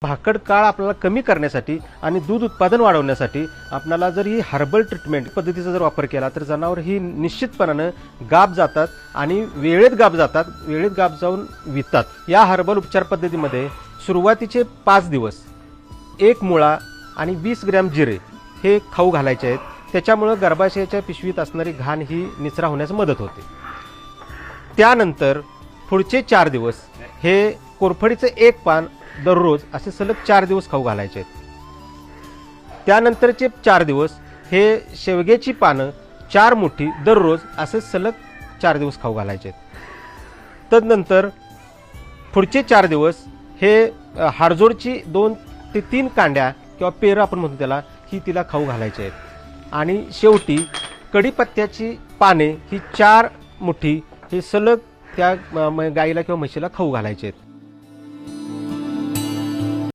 भाकड काळ आपल्याला कमी करण्यासाठी आणि दूध उत्पादन वाढवण्यासाठी आपल्याला जर ही हर्बल ट्रीटमेंट पद्धतीचा जर वापर केला तर जनावर ही निश्चितपणानं गाब जातात आणि वेळेत गाब जाऊन वितात। या हर्बल उपचार पद्धतीमध्ये सुरुवातीचे 5 दिवस 1 मुळा आणि 20 ग्रॅम जिरे हे खाऊ घालायचे आहेत। त्याच्यामुळे गर्भाशयाच्या पिशवीत असणारी घाण ही निचरा होण्यास मदत होते। त्यानंतर पुढचे 4 दिवस हे कोरफडीचे 1 पान दररोज असे सलग 4 दिवस खाऊ घालायचे आहेत। त्यानंतरचे 4 दिवस हे शेवग्याची पानं 4 मुठी दररोज असे सलग 4 दिवस खाऊ घालायचे आहेत। तदनंतर पुढचे 4 दिवस हे हारजोडची 2 ते 3 कांड्या किंवा पेरं आपण म्हणतो त्याला ही तिला खाऊ घालायचे आहेत। आणि शेवटी कढीपत्त्याची पाने ही 4 मुठी हे सलग त्या गाईला किंवा म्हशीला खाऊ घालायचे आहेत।